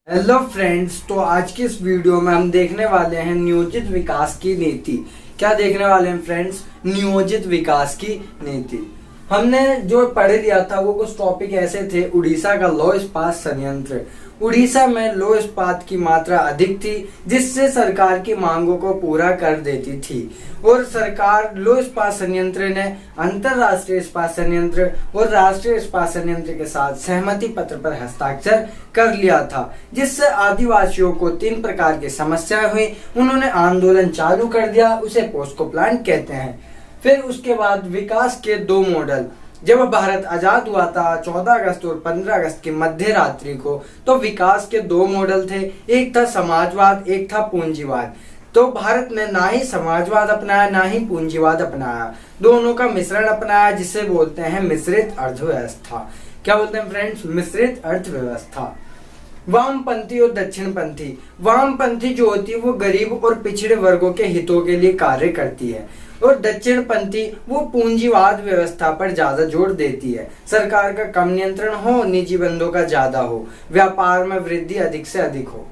Hello friends, तो आज की इस वीडियो में हम देखने वाले हैं नियोजित विकास की नीति। क्या देखने वाले हैं फ्रेंड्स? नियोजित विकास की नीति। हमने जो पढ़ लिया था वो कुछ टॉपिक ऐसे थे। उड़ीसा का लौह इस्पात संयंत्र। उड़ीसा में लौह इस्पात की मात्रा अधिक थी, जिससे सरकार की मांगों को पूरा कर देती थी और सरकार लौह इस्पात संयंत्र ने अंतरराष्ट्रीय इस्पात संयंत्र और राष्ट्रीय इस्पात संयंत्र के साथ सहमति पत्र पर हस्ताक्षर कर लिया था, जिससे आदिवासियों को 3 प्रकार की समस्याएं हुई। उन्होंने आंदोलन चालू कर दिया, उसे पोस्को प्लान कहते हैं। फिर उसके बाद विकास के 2 मॉडल। जब भारत आजाद हुआ था 14 अगस्त और 15 अगस्त की मध्य रात्रि को, तो विकास के 2 मॉडल थे। एक था समाजवाद, एक था पूंजीवाद। तो भारत ने ना ही समाजवाद अपनाया ना ही पूंजीवाद अपनाया, दोनों का मिश्रण अपनाया, जिसे बोलते हैं मिश्रित अर्थव्यवस्था। क्या बोलते हैं फ्रेंड्स? मिश्रित अर्थव्यवस्था। वामपंथी और दक्षिणपंथी। वामपंथी जो होती है वो गरीब और पिछड़े वर्गों के हितों के लिए कार्य करती है, और दक्षिणपंथी वो पूंजीवाद व्यवस्था पर ज्यादा जोर देती है। सरकार का कम नियंत्रण हो, निजी बंदों का ज्यादा हो, व्यापार में वृद्धि अधिक से अधिक हो।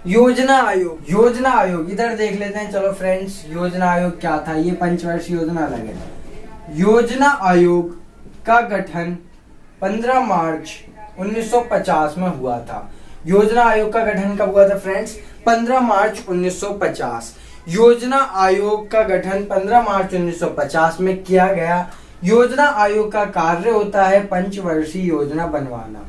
योजना आयोग। योजना आयोग इधर देख लेते हैं। चलो फ्रेंड्स, योजना आयोग क्या था? ये पंचवर्षीय योजना अलग है। योजना आयोग का गठन 15 मार्च 1950 में हुआ था। योजना आयोग का गठन कब हुआ था फ्रेंड्स? 15 मार्च 1950। योजना आयोग का गठन 15 मार्च 1950 में किया गया। योजना आयोग का कार्य होता है पंचवर्षीय योजना बनवाना,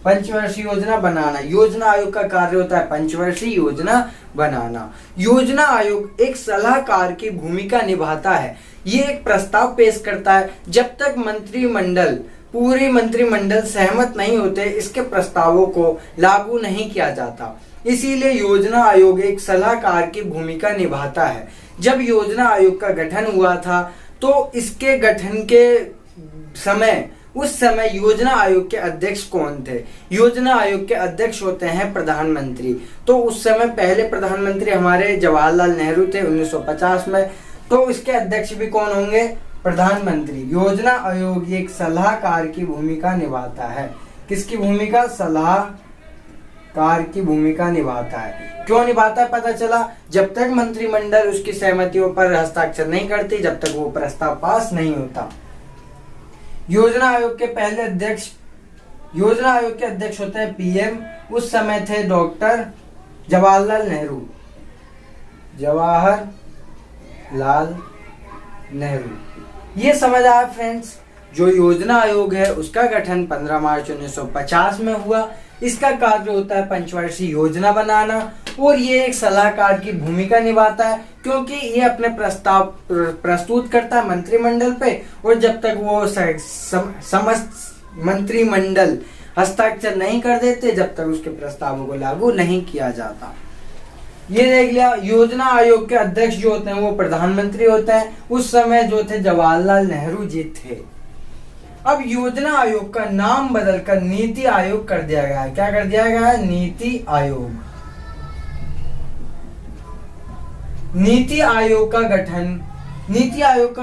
पंचवर्षीय योजना बनाना। योजना आयोग का कार्य होता है पंचवर्षीय योजना बनाना। योजना आयोग एक सलाहकार की भूमिका निभाता है। ये एक प्रस्ताव पेश करता है। जब तक पूरी मंत्रिमंडल सहमत नहीं होते, इसके प्रस्तावों को लागू नहीं किया जाता। इसीलिए योजना आयोग एक सलाहकार की भूमिका निभाता है। जब योजना आयोग का गठन हुआ था, तो इसके गठन के उस समय योजना आयोग के अध्यक्ष कौन थे? योजना आयोग के अध्यक्ष होते हैं प्रधानमंत्री। तो उस समय पहले प्रधानमंत्री हमारे जवाहरलाल नेहरू थे 1950 में। तो इसके अध्यक्ष भी कौन होंगे? प्रधानमंत्री। योजना आयोग एक सलाहकार की भूमिका निभाता है। किसकी भूमिका? सलाहकार की भूमिका निभाता है। क्यों निभाता है? पता चला, जब तक मंत्रिमंडल उसकी सहमतियों पर हस्ताक्षर नहीं करती, जब तक वो प्रस्ताव पास नहीं होता। योजना आयोग के पहले अध्यक्ष, योजना आयोग के अध्यक्ष होते हैं पीएम। उस समय थे डॉक्टर जवाहरलाल नेहरू। ये समझ आया फ्रेंड्स? जो योजना आयोग है उसका गठन 15 मार्च 1950 में हुआ। इसका कार्य होता है पंचवर्षीय योजना बनाना, और ये एक सलाहकार की भूमिका निभाता है, क्योंकि ये अपने प्रस्ताव प्रस्तुत करता है मंत्रिमंडल पे, और जब तक वो समस्त मंत्रिमंडल हस्ताक्षर नहीं कर देते, जब तक उसके प्रस्तावों को लागू नहीं किया जाता। ये देख लिया। योजना आयोग के अध्यक्ष जो होते हैं वो प्रधानमंत्री होते हैं। उस समय जो थे जवाहरलाल नेहरू जी थे। अब योजना आयोग का नाम बदलकर नीति आयोग कर दिया गया है। क्या कर दिया गया है? नीति आयोग। नीति आयोग का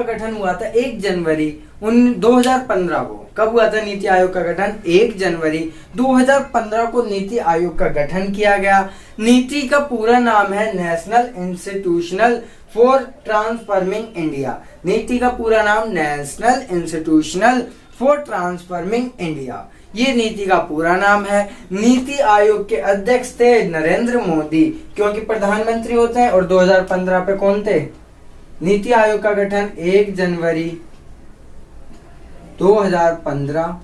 गठन हुआ था 1 जनवरी 2015 को। कब हुआ था नीति आयोग का गठन? 1 जनवरी 2015 को नीति आयोग का गठन किया गया। नीति का पूरा नाम है national institutional for transforming India. नीति का पूरा नाम national institutional for transforming India, ये नीति का पूरा नाम है। नीति आयोग के अध्यक्ष थे नरेंद्र मोदी, क्योंकि प्रधानमंत्री होते हैं। और 2015 पे कौन थे? नीति आयोग का गठन 1 जनवरी 2015।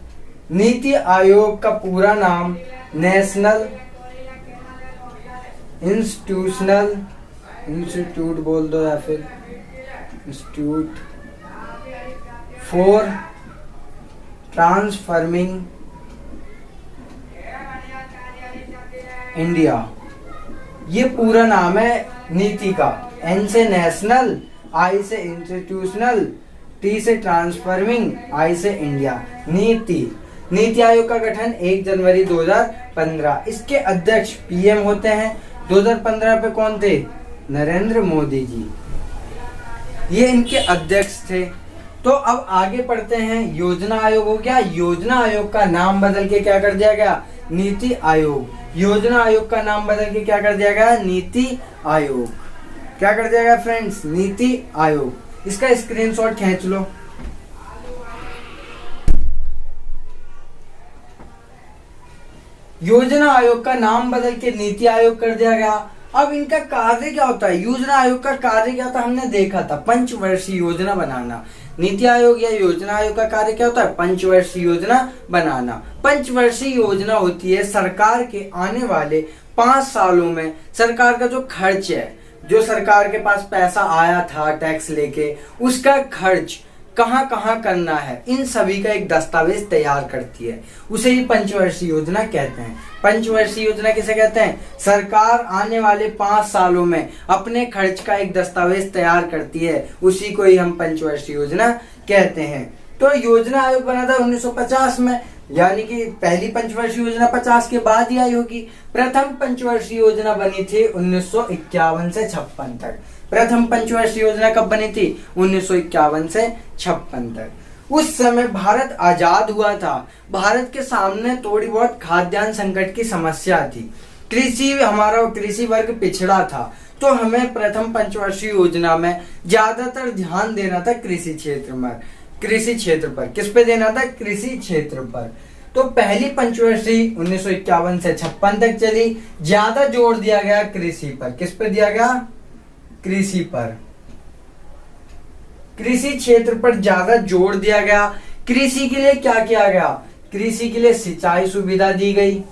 नीति आयोग का पूरा नाम नेशनल इंस्टीट्यूट बोल दो, या फिर इंस्टीट्यूट फॉर ट्रांसफॉर्मिंग इंडिया, ये पूरा नाम है नीति का। एन से नेशनल, आई से इंस्टीट्यूशनल, टी से ट्रांसफॉर्मिंग, आई से इंडिया। नीति आयोग का गठन 1 जनवरी 2015। इसके अध्यक्ष पीएम होते हैं। 2015 पे कौन थे? नरेंद्र मोदी जी। ये इनके अध्यक्ष थे। तो अब आगे पढ़ते हैं। योजना आयोग हो गया, योजना आयोग का नाम बदल के क्या कर दिया गया, नीति आयोग। योजना आयोग का नाम बदल के क्या कर दिया गया, नीति आयोग। क्या कर दिया गया फ्रेंड्स, नीति आयोग। इसका स्क्रीनशॉट खींच लो। योजना आयोग का नाम बदल के नीति आयोग कर दिया गया। अब इनका कार्य क्या होता है, योजना आयोग का कार्य क्या था, हमने देखा था पंचवर्षीय योजना बनाना। नीति आयोग या योजना आयोग का कार्य क्या होता है, पंचवर्षीय योजना बनाना। पंचवर्षीय योजना होती है सरकार के आने वाले 5 सालों में सरकार का जो खर्च है, जो सरकार के पास पैसा आया था टैक्स लेके, उसका खर्च कहाँ कहाँ करना है, इन सभी का एक दस्तावेज तैयार करती है। उसे ही पंचवर्षीय योजना कहते हैं। पंचवर्षीय योजना किसे कहते हैं, सरकार आने वाले 5 सालों में अपने खर्च का एक दस्तावेज तैयार करती है, उसी को ही हम पंचवर्षीय योजना कहते हैं। तो योजना आयोग बना था 1950 में, यानी कि पहली पंचवर्षीय योजना 50 के बाद ही आई होगी। प्रथम पंचवर्षीय योजना बनी थी 1951 से 56 तक। प्रथम पंचवर्षीय योजना कब बनी थी, 1951 से 56 तक। उस समय भारत आजाद हुआ था। भारत के सामने थोड़ी बहुत खाद्यान्न संकट की समस्या थी। कृषि वर्ग पिछड़ा था, तो हमें प्रथम पंचवर्षीय योजना में ज्यादातर ध्यान देना था कृषि क्षेत्र पर। किस पे देना था, कृषि क्षेत्र पर। तो पहली पंचवर्षीय 1951 से 56 तक चली। ज्यादा जोर दिया गया कृषि पर। किस पे दिया गया, कृषि पर। कृषि क्षेत्र पर ज्यादा जोर दिया गया। कृषि के लिए क्या किया गया, कृषि के लिए सिंचाई सुविधा दी गई।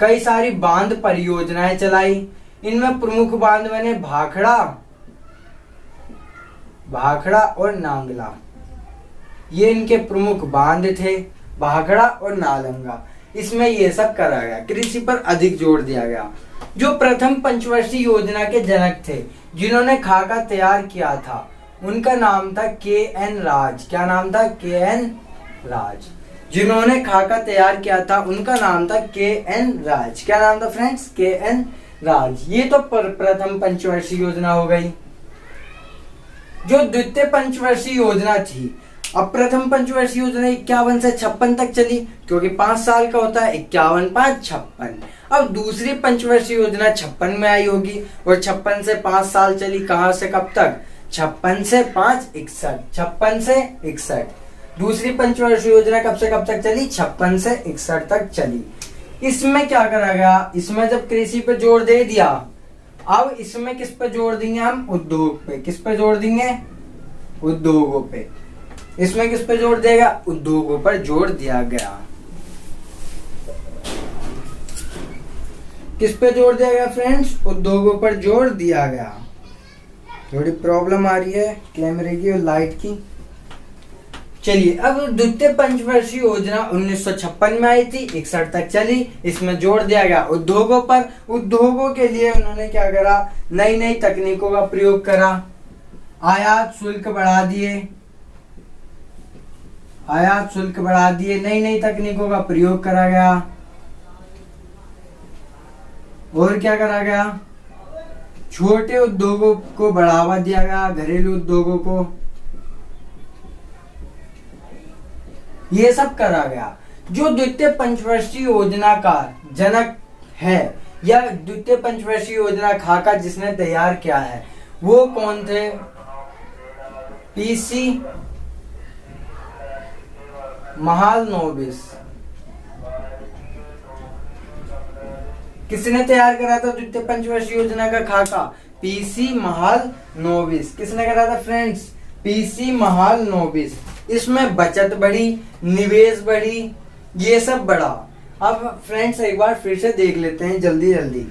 कई सारी बांध परियोजनाएं चलाई। इनमें प्रमुख बांध बने भाखड़ा और नांगला। ये इनके प्रमुख बांध थे, भाखड़ा और नालंगा। इसमें ये सब करा गया, कृषि पर अधिक जोर दिया गया। जो प्रथम पंचवर्षीय योजना के जनक थे, जिन्होंने खाका तैयार किया था, उनका नाम था के.एन. राज। क्या नाम था, के.एन. राज। जिन्होंने खाका तैयार किया था उनका नाम था के.एन. राज। क्या नाम था फ्रेंड्स, के.एन. राज। ये तो प्रथम पंचवर्षीय योजना हो गई। जो द्वितीय पंचवर्षीय योजना थी, अब प्रथम पंचवर्षीय योजना 51 से 56 तक चली, क्योंकि 5 साल का होता है, 51 5 56। अब दूसरी पंचवर्षीय योजना 56 में आई होगी और 56 से 5 साल चली। कहां से कब तक, 56 से 5 61। 56 से 61। दूसरी पंचवर्षीय योजना कब से कब तक चली, 56 से 61 तक चली। इसमें क्या करा गया, इसमें जब कृषि पे जोर दे दिया, अब इसमें किस पे जोर देंगे हम, उद्योग पे। किस पे जोर देंगे, उद्योगों पे। इसमें किस पे जोर देगा, उद्योगों पर जोर दिया गया। किस पे जोर दिया गया फ्रेंड्स, उद्योगों पर जोर दिया गया। थोड़ी प्रॉब्लम आ रही है कैमरे की और लाइट की। चलिए, अब द्वितीय पंचवर्षीय योजना 1956 में आई थी, 61 तक चली। इसमें जोर दिया गया उद्योगों पर। उद्योगों के लिए उन्होंने क्या करा, नई नई तकनीकों का प्रयोग करा। आयात शुल्क बढ़ा दिए, नई नई तकनीकों का प्रयोग करा गया। और क्या करा गया, छोटे उद्योगों को बढ़ावा दिया गया, घरेलू उद्योगों को। ये सब करा गया। जो द्वितीय पंचवर्षीय योजना का जनक है, या द्वितीय पंचवर्षीय योजना खाका जिसने तैयार किया है, वो कौन थे, पीसी महालनोबिस। किसने तैयार करा था द्वितीय पंचवर्षीय योजना का खाका, पीसी महालनोबिस। किसने करा था फ्रेंड्स, पीसी महालनोबिस। इसमें बचत बढ़ी, निवेश बढ़ी, ये सब बढ़ा। अब फ्रेंड्स एक बार फिर से देख लेते हैं जल्दी जल्दी।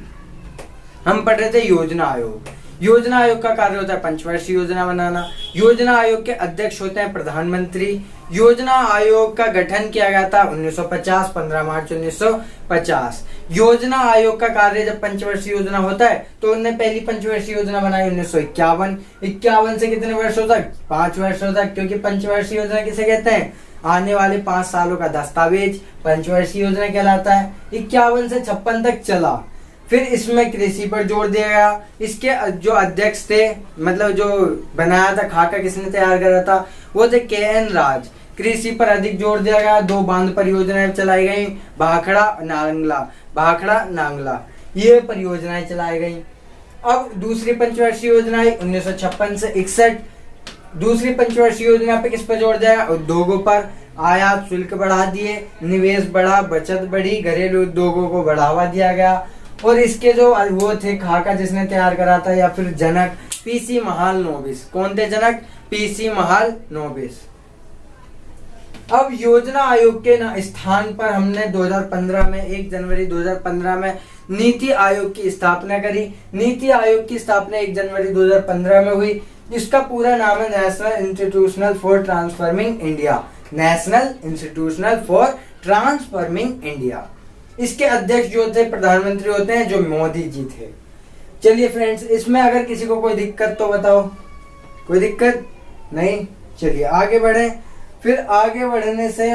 हम पढ़ रहे थे योजना आयोग। योजना आयोग का कार्य होता है पंचवर्षीय योजना बनाना। योजना आयोग के अध्यक्ष होते हैं प्रधानमंत्री। योजना आयोग का गठन किया गया था 1950, 15 मार्च 1950। योजना आयोग का कार्य जब पंचवर्षीय योजना होता है तो उन्होंने पहली पंचवर्षीय योजना बनाई 1951। 51 से कितने वर्षों तक, 5 वर्षों तक, क्योंकि पंचवर्षीय योजना किसे कहते हैं, आने वाले 5 सालों का दस्तावेज पंचवर्षीय योजना कहलाता है। 51 से 56 तक चला। फिर इसमें कृषि पर जोर दिया गया। इसके जो अध्यक्ष थे, मतलब जो बनाया था खाका किसने तैयार करा था, वो थे KN राज। कृषि पर अधिक जोर दिया गया, 2 बांध परियोजनाएं चलाई गई, भाखड़ा नांगला ये परियोजनाएं चलाई गई। अब दूसरी पंचवर्षीय योजना आई 1956 से 61। दूसरी पंचवर्षीय योजना पे किस पर जोर दिया गया? उद्योगों पर। आयात शुल्क बढ़ा दिए, निवेश बढ़ा, बचत बढ़ी, घरेलू उद्योगों को बढ़ावा दिया गया। और इसके जो वो थे खाका जिसने तैयार करा था या फिर जनक PC महालनोबिस। कौन थे जनक? PC महालनोबिस। अब योजना आयोग के स्थान पर हमने 2015 में 1 जनवरी 2015 में नीति आयोग की स्थापना करी। नीति आयोग की स्थापना 1 जनवरी 2015 में हुई। इसका पूरा नाम है national institutional for transforming India. National institutional for transforming India. इसके अध्यक्ष जो थे प्रधानमंत्री होते हैं, जो मोदी जी थे। चलिए फ्रेंड्स, इसमें अगर किसी को कोई दिक्कत तो बताओ। कोई दिक्कत नहीं? चलिए आगे बढ़े। फिर आगे बढ़ने से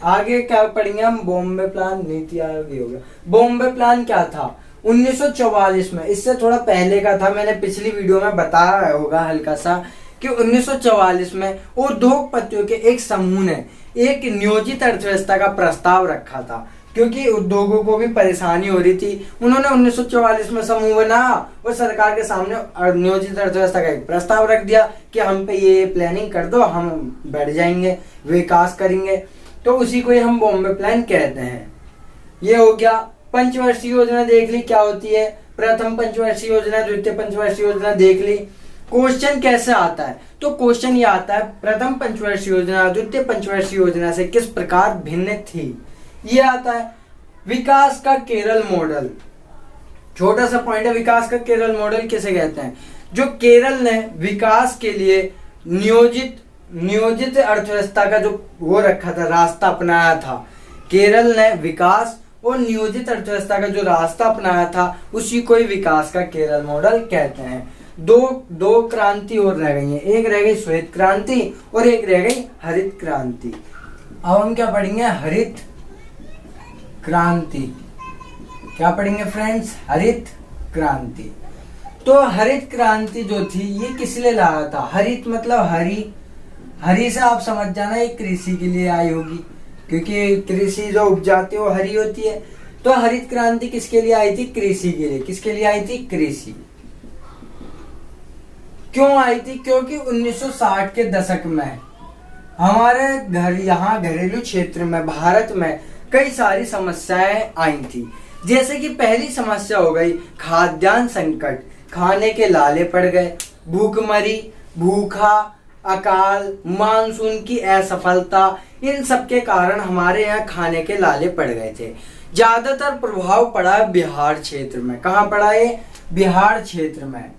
आगे क्या पढ़ेंगे हम? बॉम्बे प्लान, नीति आयोग हो गया। बॉम्बे प्लान क्या था? 1944 में, इससे थोड़ा पहले का था। मैंने पिछली वीडियो में बताया होगा हल्का सा कि 1944 में उद्योगपतियों के एक समूह ने एक नियोजित अर्थव्यवस्था का प्रस्ताव रखा था, क्योंकि उद्योगों को भी परेशानी हो रही थी। उन्होंने 1944 में समूह बनाया और सरकार के सामने नियोजित अर्थव्यवस्था का एक प्रस्ताव रख दिया कि हम पे ये प्लानिंग कर दो, हम बढ़ जाएंगे, विकास करेंगे। तो उसी को ही हम बॉम्बे प्लान कहते हैं। ये हो गया। पंचवर्षीय योजना देख ली क्या होती है। प्रथम पंचवर्षीय योजना, द्वितीय पंचवर्षीय योजना देख ली। क्वेश्चन कैसे आता है? तो क्वेश्चन ये आता है, प्रथम पंचवर्षीय योजना द्वितीय पंचवर्षीय योजना से किस प्रकार भिन्न थी। ये आता है। विकास का केरल मॉडल, छोटा सा पॉइंट है। विकास का केरल मॉडल किसे कहते हैं? जो केरल ने विकास के लिए नियोजित अर्थव्यवस्था का जो वो रखा था, रास्ता अपनाया था। केरल ने विकास और नियोजित अर्थव्यवस्था का जो रास्ता अपनाया था, उसी को ही विकास का केरल मॉडल कहते हैं। दो क्रांति और रह गई है। एक रह गई श्वेत क्रांति और एक रह गई हरित क्रांति। अब हम क्या पढ़ेंगे? हरित क्रांति। क्या पढ़ेंगे फ्रेंड्स? हरित क्रांति। तो हरित क्रांति जो थी ये किस लिए लाया था? हरित मतलब हरी। हरी से आप समझ जाना ये कृषि के लिए आई होगी, क्योंकि कृषि जो उपजाती है वो हरी होती है। तो हरित क्रांति किसके लिए आई थी? कृषि के लिए। किसके लिए आई थी? कृषि। क्यों आई थी? क्योंकि 1960 के दशक में हमारे यहाँ घरेलू क्षेत्र में भारत में कई सारी समस्याएं आई थी। जैसे कि पहली समस्या हो गई खाद्यान्न संकट, खाने के लाले पड़ गए, भूखमरी, भूखा, अकाल, मानसून की असफलता, इन सब के कारण हमारे यहाँ खाने के लाले पड़ गए थे। ज्यादातर प्रभाव पड़ा बिहार क्षेत्र में। कहाँ पड़ा ये? बिहार क्षेत्र में।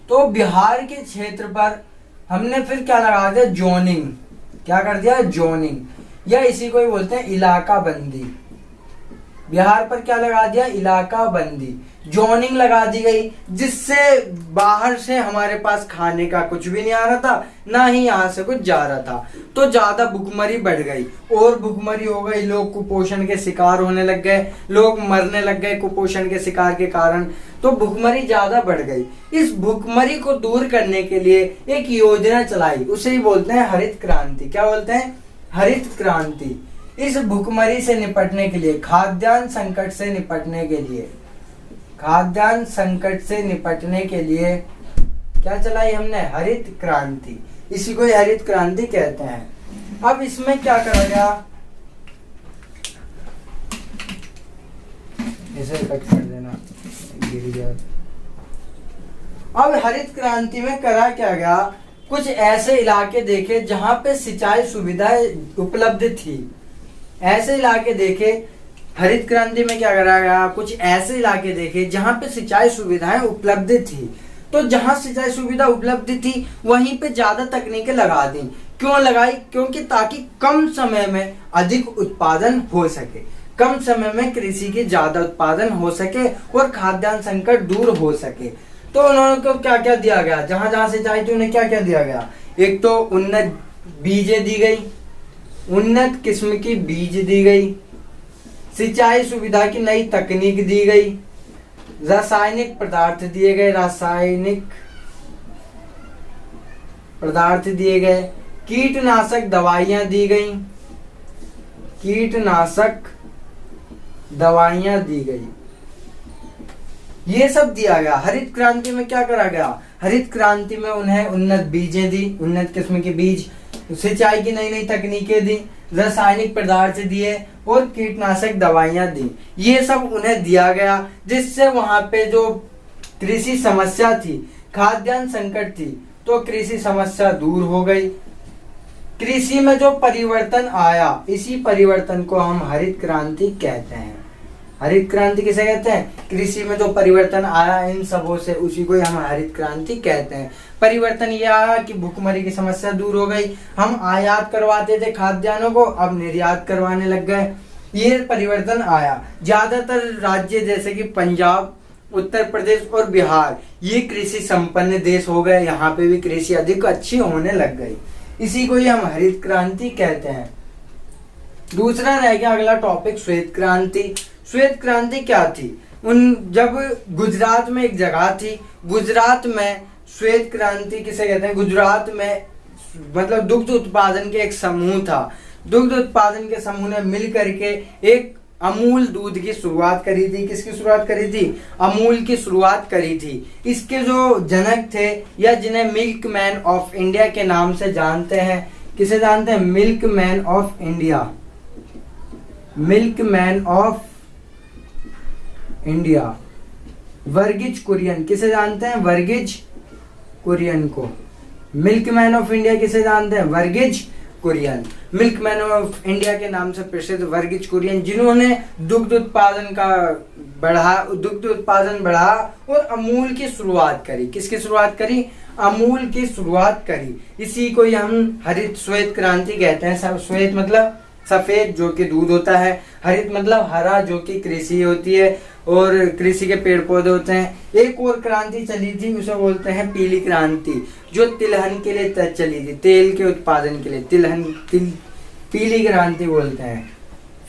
तो बिहार के क्षेत्र पर हमने फिर क्या लगा दिया? जोनिंग। क्या कर दिया? जोनिंग, या इसी को ही बोलते हैं इलाका बंदी। बिहार पर क्या लगा दिया? इलाका बंदी, जोनिंग लगा दी गई, जिससे बाहर से हमारे पास खाने का कुछ भी नहीं आ रहा था, ना ही यहाँ से कुछ जा रहा था। तो ज्यादा भुखमरी बढ़ गई, और भुखमरी हो गई, लोग कुपोषण के शिकार होने लग गए, लोग मरने लग गए कुपोषण के शिकार के कारण। तो भुखमरी ज्यादा बढ़ गई। इस भुखमरी को दूर करने के लिए एक योजना चलाई, उसे ही बोलते हैं हरित क्रांति। क्या बोलते हैं? हरित क्रांति। इस भुखमरी से निपटने के लिए, खाद्यान्न संकट से निपटने के लिए, खाद्यान्न संकट से निपटने के लिए क्या चलाई हमने? हरित क्रांति। इसी को हरित क्रांति कहते हैं। अब इसमें क्या करा गया? इसे कट कर देना, गिर गया। अब हरित क्रांति में करा क्या गया? कुछ ऐसे इलाके देखे जहां पे सिंचाई सुविधाएं उपलब्ध थी। ऐसे इलाके देखे। हरित क्रांति में क्या करा गया? कुछ ऐसे इलाके देखे जहां पे सिंचाई सुविधाएं उपलब्ध थी। तो जहां सिंचाई सुविधा उपलब्ध थी वहीं पे ज्यादा तकनीकें लगा दी। क्यों लगाई? क्योंकि ताकि कम समय में अधिक उत्पादन हो सके, कम समय में कृषि की ज्यादा उत्पादन हो सके और खाद्यान्न संकट दूर हो सके। तो उन्होंने को क्या क्या दिया गया? जहां जहां सिंचाई थी उन्हें क्या क्या दिया गया? एक तो उन्नत बीजें दी गई, उन्नत किस्म की बीज दी गई, सिंचाई सुविधा की नई तकनीक दी गई, रासायनिक पदार्थ दिए गए, रासायनिक पदार्थ दिए गए, कीटनाशक दवाइयां दी गई, कीटनाशक दवाइयां दी गई, ये सब दिया गया। हरित क्रांति में क्या करा गया? हरित क्रांति में उन्हें उन्नत बीजें दी, उन्नत किस्म के बीज, सिंचाई की नई नई तकनीकें दी, रासायनिक पदार्थ दिए और कीटनाशक दवाइयां दी। ये सब उन्हें दिया गया, जिससे वहां पे जो कृषि समस्या थी, खाद्यान्न संकट थी, तो कृषि समस्या दूर हो गई। कृषि में जो परिवर्तन आया, इसी परिवर्तन को हम हरित क्रांति कहते हैं। हरित क्रांति किसे कहते हैं? कृषि में जो परिवर्तन आया इन सबों से, उसी को हम हरित क्रांति कहते हैं। परिवर्तन ये आया कि भुखमरी की समस्या दूर हो गई। हम आयात करवाते थे खाद्यान्नों को, अब निर्यात करवाने लग गए। ये परिवर्तन आया। ज्यादातर राज्य जैसे कि पंजाब, उत्तर प्रदेश और बिहार, ये कृषि संपन्न देश हो गए। यहाँ पे भी कृषि अधिक अच्छी होने लग गई। इसी को ही हम हरित क्रांति कहते हैं। दूसरा रह गया अगला टॉपिक, श्वेत क्रांति। श्वेत क्रांति क्या थी? जब गुजरात में एक जगह थी, गुजरात में श्वेत क्रांति किसे कहते हैं? गुजरात में मतलब दुग्ध उत्पादन के एक समूह था। दुग्ध उत्पादन के समूह ने मिल करके एक अमूल दूध की शुरुआत करी थी। किसकी शुरुआत करी थी? अमूल की शुरुआत करी थी। इसके जो जनक थे, या जिन्हें मिल्क मैन ऑफ इंडिया के नाम से जानते हैं, किसे जानते हैं? Milk man of India, milk man of India, Verghese Kurien. किसे जानते हैं? वर्गीज कुरियन को। मिल्क मैन ऑफ इंडिया किसे जानते हैं? Verghese Kurien. Milk man of India के नाम से प्रसिद्ध वर्गीज कुरियन, जिन्होंने दुग्ध उत्पादन बढ़ा और अमूल की शुरुआत करी। किसकी शुरुआत करी? अमूल की शुरुआत करी। इसी को हम हरित श्वेत क्रांति कहते हैं। श्वेत मतलब सफेद, जो कि दूध होता है। हरित मतलब हरा, जो कि कृषि होती है और कृषि के पेड़ पौधे होते हैं। एक और क्रांति चली थी, उसे बोलते हैं पीली क्रांति, जो तिलहन के लिए चली थी, तेल के उत्पादन के लिए। पीली क्रांति बोलते हैं।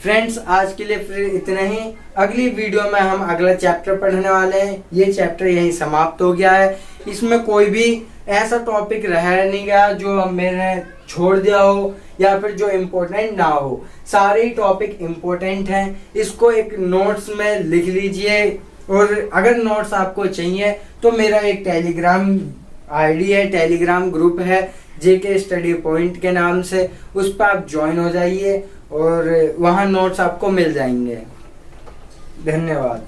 फ्रेंड्स, आज के लिए फिर इतना ही। अगली वीडियो में हम अगला चैप्टर पढ़ने वाले हैं। ये चैप्टर यहीं समाप्त हो गया है। इसमें कोई भी ऐसा टॉपिक रह नहीं गया जो मैंने छोड़ दिया हो या फिर जो इम्पोर्टेंट ना हो। सारे ही टॉपिक इम्पोर्टेंट हैं। इसको एक नोट्स में लिख लीजिए, और अगर नोट्स आपको चाहिए तो मेरा एक टेलीग्राम आईडी है, टेलीग्राम ग्रुप है, जेके स्टडी पॉइंट के नाम से। उस पर आप ज्वाइन हो जाइए और वहाँ नोट्स आपको मिल जाएंगे। धन्यवाद।